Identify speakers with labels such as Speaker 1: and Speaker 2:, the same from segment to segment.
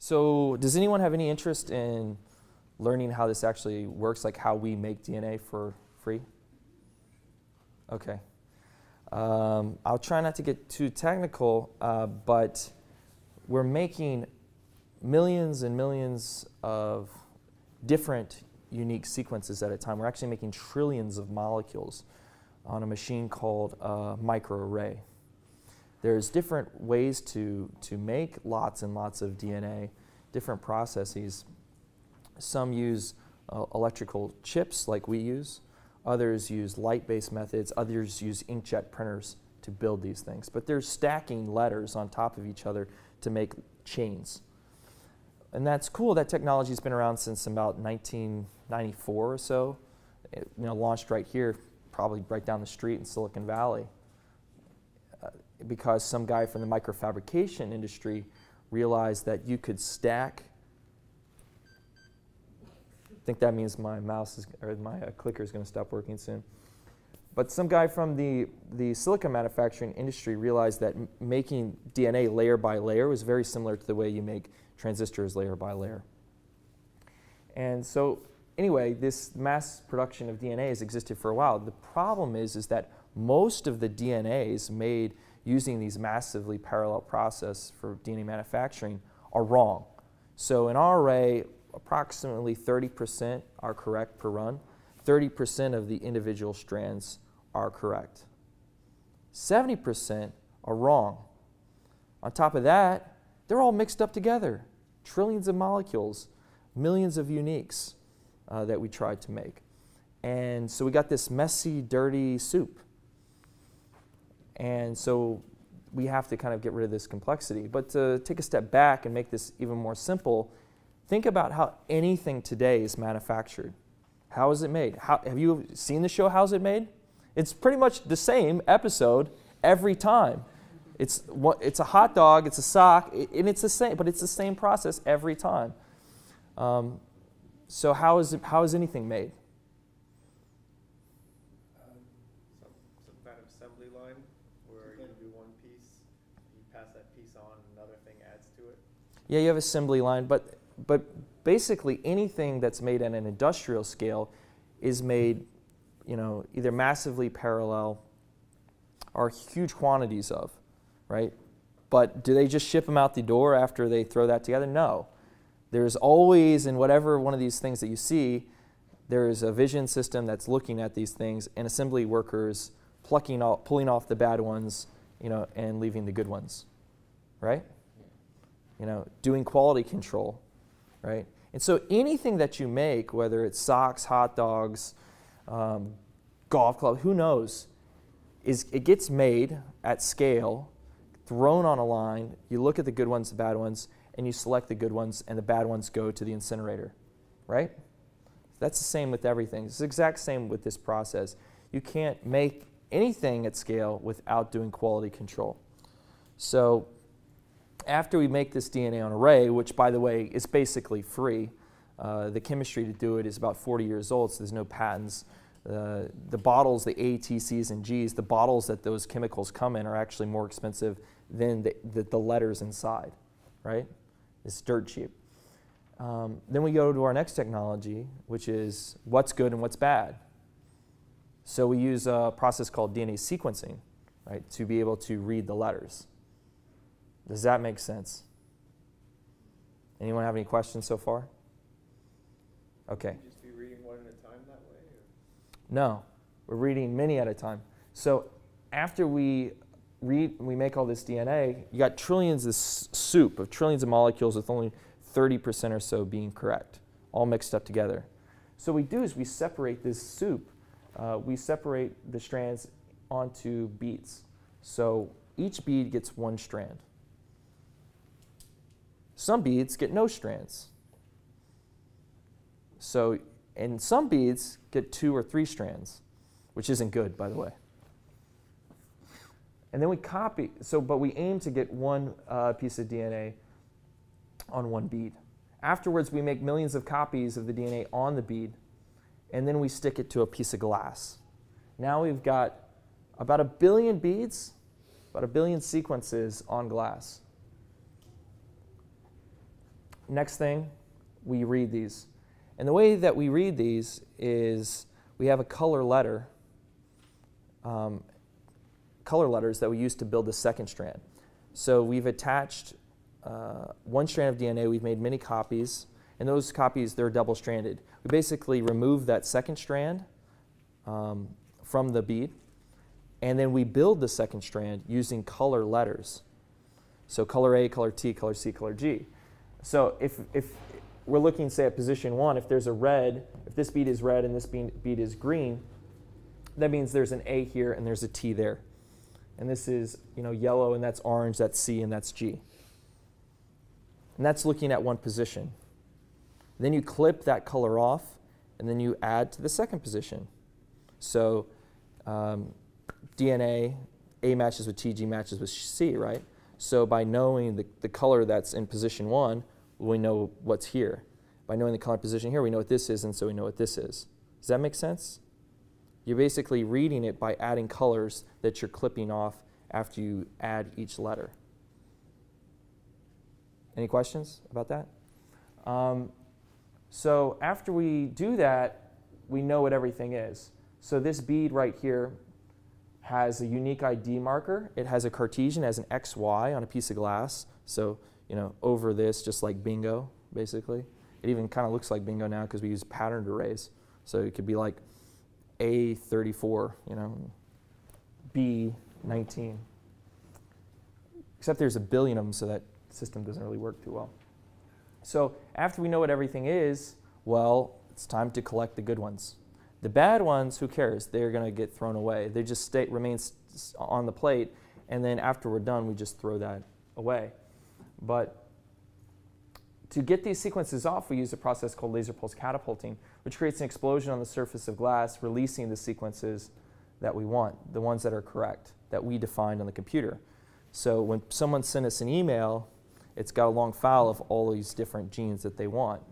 Speaker 1: So does anyone have any interest in learning how this actually works, like how we make DNA for free? Okay. I'll try not to get too technical, but we're making millions and millions of different unique sequences at a time. We're actually making trillions of molecules on a machine called a microarray. There's different ways to make lots and lots of DNA, different processes. Some use electrical chips like we use. Others use light-based methods. Others use inkjet printers to build these things. But they're stacking letters on top of each other to make chains. And that's cool. That technology's been around since about 1994 or so. It, launched right here, probably right down the street in Silicon Valley, because some guy from the microfabrication industry realized that you could stack. I think that means my mouse is, or my clicker is going to stop working soon. But some guy from the silicon manufacturing industry realized that making DNA layer by layer was very similar to the way you make transistors layer by layer. And so anyway, this mass production of DNA has existed for a while. The problem is that most of the DNAs made using these massively parallel process for DNA manufacturing are wrong. So in our array, approximately 30% are correct per run. 30% of the individual strands are correct. 70% are wrong. On top of that, they're all mixed up together. Trillions of molecules, millions of uniques that we tried to make. And so we got this messy, dirty soup. And so we have to kind of get rid of this complexity. But to take a step back and make this even more simple, think about how anything today is manufactured. How is it made? Have you seen the show How's It Made? It's pretty much the same episode every time. It's a hot dog, it's a sock, and it's the same, but it's the same process every time. So how is anything made?
Speaker 2: Some kind of assembly line where you do one piece, you pass that piece on, another thing adds to it.
Speaker 1: Yeah, you have assembly line, but basically anything that's made at an industrial scale is made, either massively parallel or huge quantities of, right? But do they just ship them out the door after they throw that together? No. There's always, in whatever one of these things that you see, there's a vision system that's looking at these things, and assembly workers pulling off the bad ones, and leaving the good ones, right? Doing quality control, right? And so anything that you make, whether it's socks, hot dogs, golf club, who knows, it gets made at scale, thrown on a line, you look at the good ones, the bad ones, and you select the good ones, and the bad ones go to the incinerator, right? That's the same with everything. It's the exact same with this process. You can't make anything at scale without doing quality control. So after we make this DNA on array, which by the way is basically free, the chemistry to do it is about 40 years old, so there's no patents. The bottles, the A, T, C's, and G's, the bottles that those chemicals come in are actually more expensive than the letters inside, right? It's dirt cheap. Then we go to our next technology, which is what's good and what's bad. So we use a process called DNA sequencing, right, to be able to read the letters. Does that make sense? Anyone have any questions so far? Okay.
Speaker 2: Would you just be reading one at a time that way? Or?
Speaker 1: No, we're reading many at a time. So after we make all this DNA, you got trillions of soup of trillions of molecules with only 30% or so being correct, all mixed up together. So what we do is we separate this soup. We separate the strands onto beads. So each bead gets one strand. Some beads get no strands. And some beads get 2 or 3 strands, which isn't good, by the way. And then we copy, but we aim to get one piece of DNA on one bead. Afterwards, we make millions of copies of the DNA on the bead, and then we stick it to a piece of glass. Now we've got about 1 billion beads, about 1 billion sequences on glass. next thing, we read these. And the way that we read these is we have a color letter, color letters that we use to build the second strand. So we've attached one strand of DNA, we've made many copies, and those copies, they're double-stranded. We basically remove that second strand from the bead, and then we build the second strand using color letters. So color A, color T, color C, color G. So if we're looking, say, at position 1, if there's a red, if this bead is red and this bead is green, that means there's an A here and there's a T there. And this is, yellow, and that's orange, that's C, and that's G. And that's looking at one position. Then you clip that color off, and then you add to the second position. So DNA, A matches with T, G matches with C, right? So by knowing the color that's in position 1, we know what's here. By knowing the color position here, we know what this is, and so we know what this is. Does that make sense? You're basically reading it by adding colors that you're clipping off after you add each letter. Any questions about that? So after we do that, we know what everything is. So this bead right here has a unique ID marker. It has a Cartesian, it has an XY on a piece of glass. So, over this, just like bingo, basically. It even kind of looks like bingo now because we use patterned arrays. So it could be like A34, B19. Except there's a billion of them, so that system doesn't really work too well. So after we know what everything is, well, it's time to collect the good ones. The bad ones, who cares? They're going to get thrown away. They just remain on the plate, and then after we're done, we just throw that away. But to get these sequences off, we use a process called laser pulse catapulting, which creates an explosion on the surface of glass, releasing the sequences that we want, the ones that are correct, that we defined on the computer. So when someone sent us an email, it's got a long file of all these different genes that they want.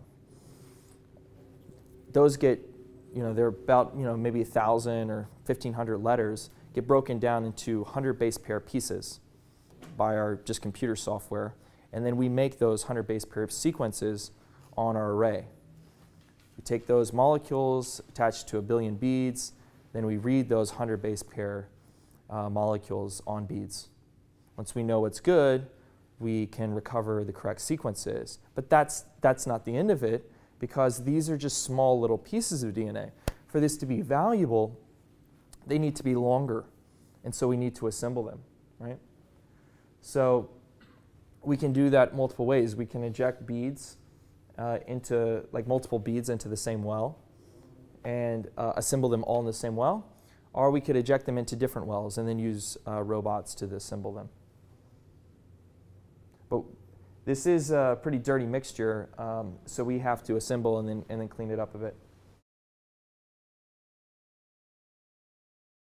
Speaker 1: Those get, they're about, maybe 1,000 or 1,500 letters, get broken down into 100 base pair pieces by our just computer software. And then we make those 100 base pair sequences on our array. We take those molecules attached to a billion beads, then we read those 100 base pair molecules on beads. Once we know what's good, we can recover the correct sequences. But that's not the end of it, because these are just small little pieces of DNA. For this to be valuable, they need to be longer, and so we need to assemble them, right? So we can do that multiple ways. We can inject beads multiple beads into the same well and assemble them all in the same well, or we could eject them into different wells and then use robots to assemble them. But this is a pretty dirty mixture, so we have to assemble and then clean it up a bit.